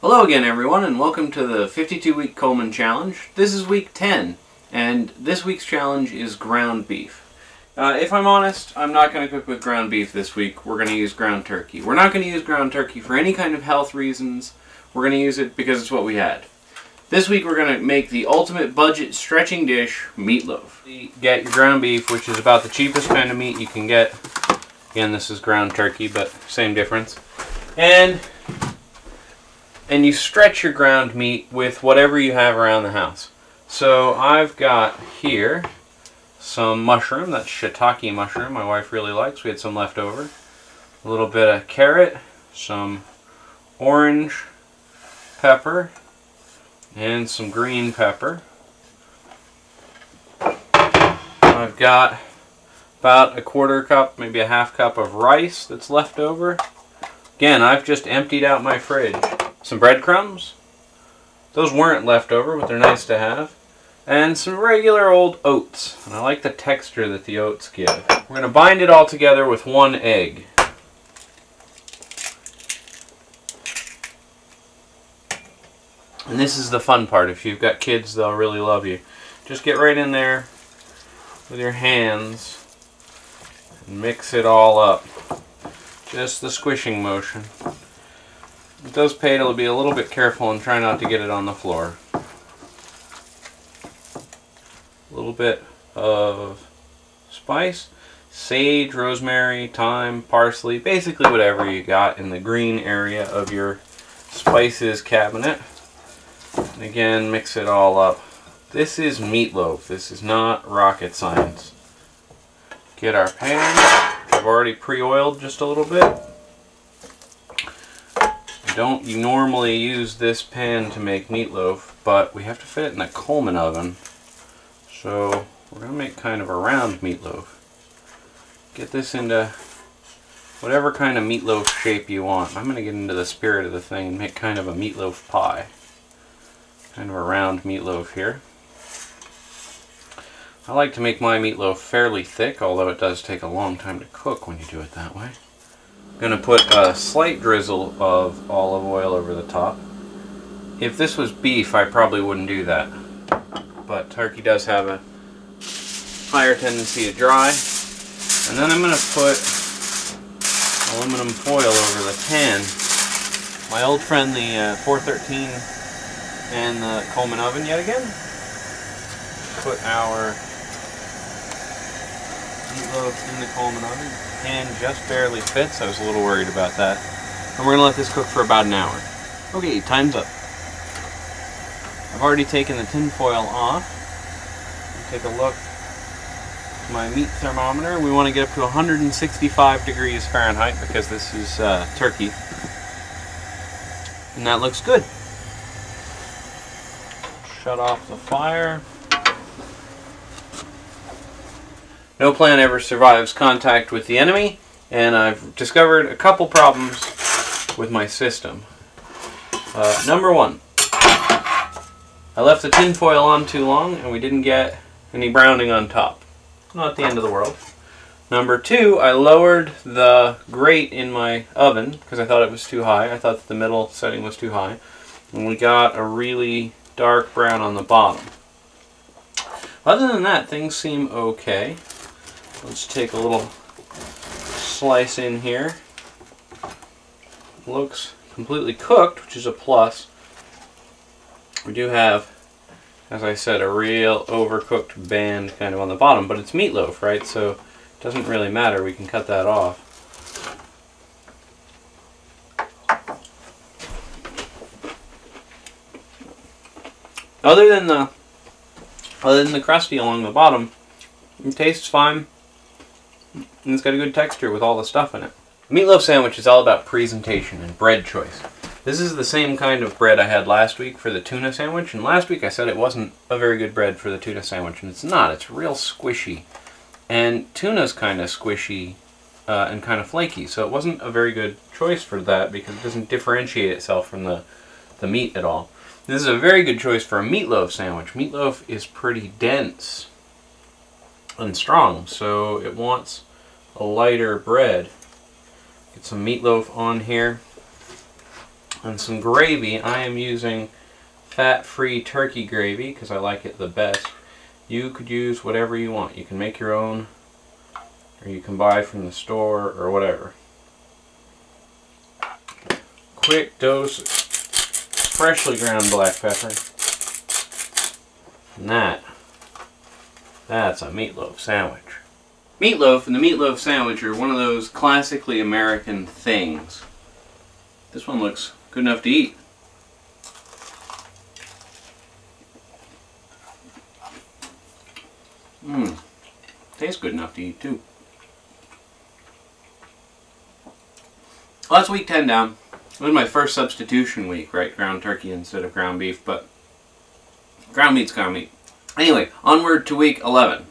Hello again everyone, and welcome to the 52-week Coleman challenge. This is week 10, and this week's challenge is ground beef. If I'm honest, I'm not going to cook with ground beef this week. We're going to use ground turkey. We're not going to use ground turkey for any kind of health reasons. We're going to use it because it's what we had. This week we're going to make the ultimate budget stretching dish, meatloaf. Get your ground beef, which is about the cheapest kind of meat you can get. Again, this is ground turkey, but same difference. And you stretch your ground meat with whatever you have around the house. So I've got here some mushroom, that's shiitake mushroom my wife really likes. We had some left over. A little bit of carrot, some orange pepper, and some green pepper. I've got about a quarter cup, maybe a half cup of rice that's left over. Again, I've just emptied out my fridge. Some breadcrumbs. Those weren't left over, but they're nice to have. And some regular old oats. And I like the texture that the oats give. We're going to bind it all together with one egg. And this is the fun part. If you've got kids, they'll really love you. Just get right in there with your hands and mix it all up. Just the squishing motion. It does pay to be a little bit careful and try not to get it on the floor. A little bit of spice, sage, rosemary, thyme, parsley, basically whatever you got in the green area of your spices cabinet. And again, mix it all up. This is meatloaf. This is not rocket science. Get our pan, which I've already pre-oiled just a little bit. Don't normally use this pan to make meatloaf, but we have to fit it in a Coleman oven. So we're going to make kind of a round meatloaf. Get this into whatever kind of meatloaf shape you want. I'm going to get into the spirit of the thing and make kind of a meatloaf pie. Kind of a round meatloaf here. I like to make my meatloaf fairly thick, although it does take a long time to cook when you do it that way. I'm going to put a slight drizzle of olive oil over the top. If this was beef, I probably wouldn't do that. But turkey does have a higher tendency to dry. And then I'm going to put aluminum foil over the pan. My old friend, the 413 and the Coleman oven yet again. Put our meatloaf in the Coleman oven. And just barely fits. I was a little worried about that. And we're going to let this cook for about an hour. Okay, time's up. I've already taken the tin foil off. Take a look at my meat thermometer. We want to get up to 165 degrees Fahrenheit because this is turkey. And that looks good. Shut off the fire. No plant ever survives contact with the enemy, and I've discovered a couple problems with my system. Number one, I left the tin foil on too long and we didn't get any browning on top. Not the end of the world. Number two, I lowered the grate in my oven because I thought it was too high. I thought that the middle setting was too high. And we got a really dark brown on the bottom. Other than that, things seem okay. Let's take a little slice in here. Looks completely cooked, which is a plus. We do have, as I said, a real overcooked band kind of on the bottom, but it's meatloaf, right? So it doesn't really matter. We can cut that off. Other than the crusty along the bottom, it tastes fine. And it's got a good texture with all the stuff in it. The meatloaf sandwich is all about presentation and bread choice. This is the same kind of bread I had last week for the tuna sandwich, and last week I said it wasn't a very good bread for the tuna sandwich, and it's not. It's real squishy. And tuna's kind of squishy and kind of flaky, so it wasn't a very good choice for that because it doesn't differentiate itself from the meat at all. This is a very good choice for a meatloaf sandwich. Meatloaf is pretty dense and strong, so it wants a lighter bread. Get some meatloaf on here. And some gravy. I am using fat-free turkey gravy because I like it the best. You could use whatever you want. You can make your own, or you can buy from the store, or whatever. Quick dose of freshly ground black pepper. And that's a meatloaf sandwich. Meatloaf and the meatloaf sandwich are one of those classically American things. This one looks good enough to eat. Tastes good enough to eat too. Well, that's week 10 down. It was my first substitution week, right? Ground turkey instead of ground beef, but ground meat's ground meat. Anyway, onward to week 11.